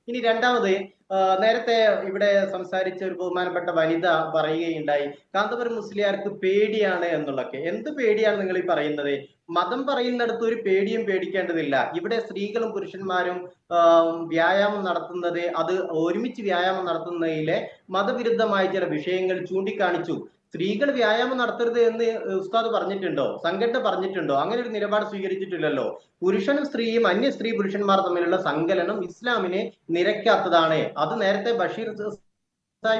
ഇനി രണ്ടാമത്, നേരത്തെ ഇവിടെ സംസാരിച്ച ഒരു ബഹുമാനപ്പെട്ട വനിത പറയുകയുണ്ടായി കാന്തപുരം മുസ്ലിയാർക്ക് പേടിയാണ് എന്നുള്ളൊക്കെ. എന്ത് പേടിയാണ് നിങ്ങൾ ഈ പറയുന്നത്? മതം പറയുന്നിടത്ത് ഒരു പേടിയും പേടിക്കേണ്ടതില്ല. ഇവിടെ സ്ത്രീകളും പുരുഷന്മാരും വ്യായാമം നടത്തുന്നത്, അത് ഒരുമിച്ച് വ്യായാമം നടത്തുന്നതിലെ മതവിരുദ്ധമായ ചില വിഷയങ്ങൾ ചൂണ്ടിക്കാണിച്ചു. സ്ത്രീകൾ വ്യായാമം നടത്തരുത് എന്ന് ഉസ്താദ് പറഞ്ഞിട്ടുണ്ടോ? സംഘടന പറഞ്ഞിട്ടുണ്ടോ? അങ്ങനെ ഒരു നിലപാട് സ്വീകരിച്ചിട്ടില്ലല്ലോ. പുരുഷനും സ്ത്രീയും അന്യ സ്ത്രീ പുരുഷന്മാർ തമ്മിലുള്ള സങ്കലനം ഇസ്ലാമിനെ നിരക്കാത്തതാണ്. അത് നേരത്തെ ബഷീർ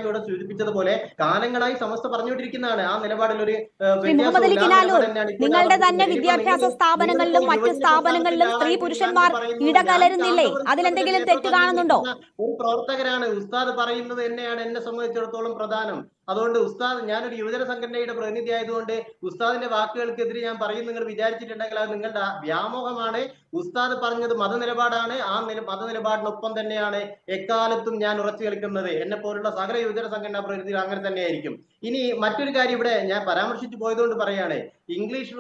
ഇവിടെ സൂചിപ്പിച്ചതുപോലെ കാലങ്ങളായി സമസ്ത പറഞ്ഞുകൊണ്ടിരിക്കുന്നതാണ്. ആ നിലപാടിൽ ഒരു നിങ്ങളുടെ തന്നെ വിദ്യാഭ്യാസ സ്ഥാപനങ്ങളിലും മറ്റു സ്ഥാപനങ്ങളിലും സ്ത്രീ പുരുഷന്മാർ ഇടകലരുന്നില്ലേ? അതിലെന്തെങ്കിലും തെറ്റ് കാണുന്നുണ്ടോ? ഒരു പ്രവർത്തകരാണ്. ഉസ്താദ് പറയുന്നത് തന്നെയാണ് എന്നെ സംബന്ധിച്ചിടത്തോളം പ്രധാനം. അതുകൊണ്ട് ഉസ്താദ്, ഞാനൊരു യുവജന സംഘടനയുടെ പ്രതിനിധി ആയതുകൊണ്ട് ഉസ്താദിന്റെ വാക്കുകൾക്കെതിരെ ഞാൻ പറയും നിങ്ങൾ വിചാരിച്ചിട്ടുണ്ടെങ്കിൽ അത് നിങ്ങളുടെ വ്യാമോഹമാണ്. ഉസ്താദ് പറഞ്ഞത് മതനിലപാടാണ്. ആ മതനിലപാടിനൊപ്പം തന്നെയാണ് എക്കാലത്തും ഞാൻ ഉറച്ചു നിൽക്കുന്നത്. എന്നെ പോലുള്ള സകല യുവജന സംഘടനാ പ്രതിനിധികൾ അങ്ങനെ തന്നെയായിരിക്കും. ഇനി മറ്റൊരു കാര്യം ഇവിടെ ഞാൻ പരാമർശിച്ചു പോയതുകൊണ്ട് പറയാണ്, ഇംഗ്ലീഷ്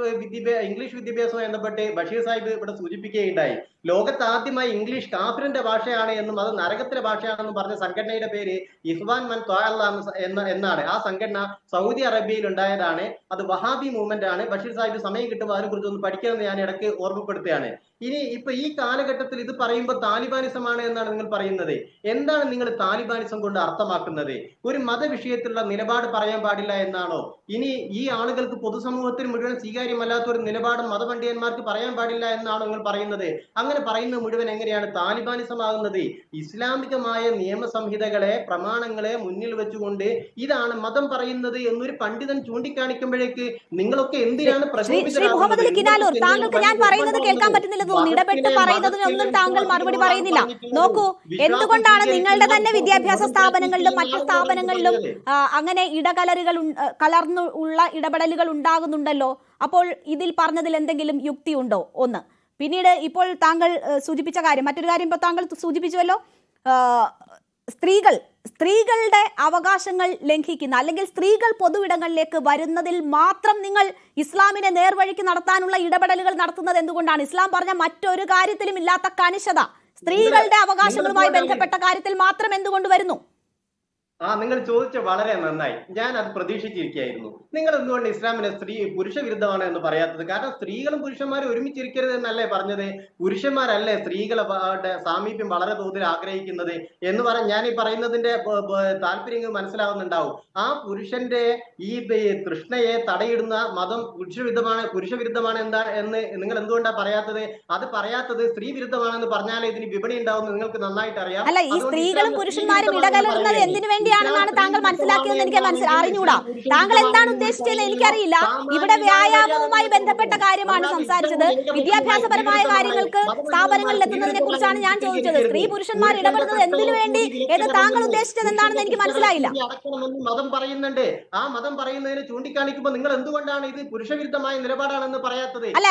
വിദ്യാഭ്യാസവുമായി ബന്ധപ്പെട്ട് ബഷീർ സാഹിബ് ഇവിടെ സൂചിപ്പിക്കുകയുണ്ടായി. ലോകത്ത് ആദ്യമായി ഇംഗ്ലീഷ് കാഫിറിന്റെ ഭാഷയാണ് എന്നും അത് നരകത്തിലെ ഭാഷയാണെന്നും പറഞ്ഞ സംഘടനയുടെ പേര് ഇഖ്വാൻ മൻ എന്നാണ്. ആ സംഘടന സൗദി അറേബ്യയിൽ ഉണ്ടായതാണ്. അത് വഹാബി മൂവ്മെന്റ് ആണ്. ബഷീർ സാഹിബ് സമയം കിട്ടുമ്പോൾ അതിനെ കുറിച്ച് ഒന്ന് പഠിക്കണമെന്ന് ഞാൻ ഇടയ്ക്ക് ഓർമ്മപ്പെടുത്തുകയാണ്. ഇനി ഇപ്പൊ ഈ കാലഘട്ടത്തിൽ ഇത് പറയുമ്പോൾ താലിബാനിസമാണ് എന്നാണ് നിങ്ങൾ പറയുന്നത്. എന്താണ് നിങ്ങൾ താലിബാനിസം കൊണ്ട് അർത്ഥമാക്കുന്നത്? ഒരു മതവിഷയത്തിലുള്ള നിലപാട് പറയാൻ പാടില്ല എന്നാണോ? ഇനി ഈ ആളുകൾക്ക് പൊതുസമൂഹത്തിൽ മുഴുവൻ സ്വീകാര്യമല്ലാത്ത ഒരു നിലപാടും മതപണ്ഡിതന്മാർക്ക് പറയാൻ പാടില്ല എന്നാണോ നിങ്ങൾ പറയുന്നത്? അങ്ങനെ പറയുന്നത് മുഴുവൻ എങ്ങനെയാണ് താലിബാനിസമാകുന്നത്? ഇസ്ലാമികമായ നിയമസംഹിതകളെ, പ്രമാണങ്ങളെ മുന്നിൽ വെച്ചുകൊണ്ട് ഇതാണ് മതം പറയുന്നത് എന്നൊരു പണ്ഡിതൻ ചൂണ്ടിക്കാണിക്കുമ്പോഴേക്ക് നിങ്ങളൊക്കെ എന്തിനാണ് താങ്കൾക്ക് ഞാൻ പറയുന്നത് കേൾക്കാൻ പറ്റുന്നില്ല തോന്നുന്നു. ഇടപെട്ട് പറയുന്നതിനൊന്നും താങ്കൾ മറുപടി പറയുന്നില്ല. നോക്കൂ, എന്തുകൊണ്ടാണ് നിങ്ങളുടെ തന്നെ വിദ്യാഭ്യാസ സ്ഥാപനങ്ങളിലും മറ്റു സ്ഥാപനങ്ങളിലും അങ്ങനെ കലർന്നുള്ള ഇടപെടലുകൾ ഉണ്ടാകുന്നുണ്ടല്ലോ? അപ്പോൾ ഇതിൽ പറഞ്ഞതിൽ എന്തെങ്കിലും യുക്തിയുണ്ടോ? ഒന്ന്. പിന്നീട് ഇപ്പോൾ താങ്കൾ സൂചിപ്പിച്ച കാര്യം, മറ്റൊരു കാര്യം ഇപ്പോൾ താങ്കൾ സൂചിപ്പിച്ചുവല്ലോ, സ്ത്രീകളുടെ അവകാശങ്ങൾ ലംഘിക്കുന്ന അല്ലെങ്കിൽ സ്ത്രീകൾ പൊതുവിടങ്ങളിലേക്ക് വരുന്നതിൽ മാത്രം നിങ്ങൾ ഇസ്ലാമിനെ നേർവഴിക്ക് നടത്താനുള്ള ഇടപെടലുകൾ നടത്തുന്നത് എന്തുകൊണ്ടാണ്? ഇസ്ലാം പറഞ്ഞ മറ്റൊരു കാര്യത്തിലും ഇല്ലാത്ത കണിശത സ്ത്രീകളുടെ അവകാശങ്ങളുമായി ബന്ധപ്പെട്ട കാര്യത്തിൽ മാത്രം എന്തുകൊണ്ട് വരുന്നു? നിങ്ങൾ ചോദിച്ച വളരെ നന്നായി. ഞാൻ അത് പ്രതീക്ഷിച്ചിരിക്കുകയായിരുന്നു. നിങ്ങൾ എന്തുകൊണ്ട് ഇസ്ലാമിനെ പുരുഷ വിരുദ്ധമാണ് എന്ന് പറയാത്തത്? കാരണം സ്ത്രീകളും പുരുഷന്മാരും ഒരുമിച്ചിരിക്കരുത് എന്നല്ലേ പറഞ്ഞത്? പുരുഷന്മാരല്ലേ സ്ത്രീകളുടെ സാമീപ്യം വളരെ തോതിൽ ആഗ്രഹിക്കുന്നത് എന്ന് പറഞ്ഞ് ഞാൻ ഈ പറയുന്നതിന്റെ താല്പര്യങ്ങൾ മനസ്സിലാവുന്നുണ്ടാവും. ആ പുരുഷന്റെ ഈ തൃഷ്ണയെ തടയിടുന്ന മതം പുരുഷവിരുദ്ധമാണ് എന്ന് നിങ്ങൾ എന്തുകൊണ്ടാണ് പറയാത്തത്? അത് പറയാത്തത് സ്ത്രീ വിരുദ്ധമാണെന്ന് പറഞ്ഞാലേ ഇതിന് വിപണി ഉണ്ടാവുമെന്ന് നിങ്ങൾക്ക് നന്നായിട്ട് അറിയാം. അല്ല, ഈ സ്ത്രീകളും പുരുഷന്മാരും ഇടകലരുന്നത് എന്തിനു ാണെന്നാണ് താങ്കൾ മനസ്സിലാക്കിയതെന്ന് എനിക്ക് അറിഞ്ഞുകൂടാ. താങ്കൾ എന്താണ് ഉദ്ദേശിച്ചതെന്ന് എനിക്കറിയില്ല. ഇവിടെ വ്യായാമവുമായി ബന്ധപ്പെട്ട കാര്യമാണ് സംസാരിച്ചത്. വിദ്യാഭ്യാസപരമായ കാര്യങ്ങൾക്ക് സ്ഥാപനങ്ങളിൽ എത്തുന്നതിനെ കുറിച്ചാണ് ഞാൻ ചോദിച്ചത്. സ്ത്രീ പുരുഷന്മാർ ഇടപെടുന്നത് എന്തിനു വേണ്ടി എന്ന് താങ്കൾ ഉദ്ദേശിച്ചത് എന്താണെന്ന് എനിക്ക് മനസ്സിലായില്ല. മതം പറയുന്നുണ്ട്. ആ മതം പറയുന്നതിനെ ചൂണ്ടിക്കാണിക്കുമ്പോൾ നിങ്ങൾ എന്തുകൊണ്ടാണ് ഇത് പുരുഷവിരുദ്ധമായ നിലപാടാണെന്ന് പറയാത്തത്? അല്ല,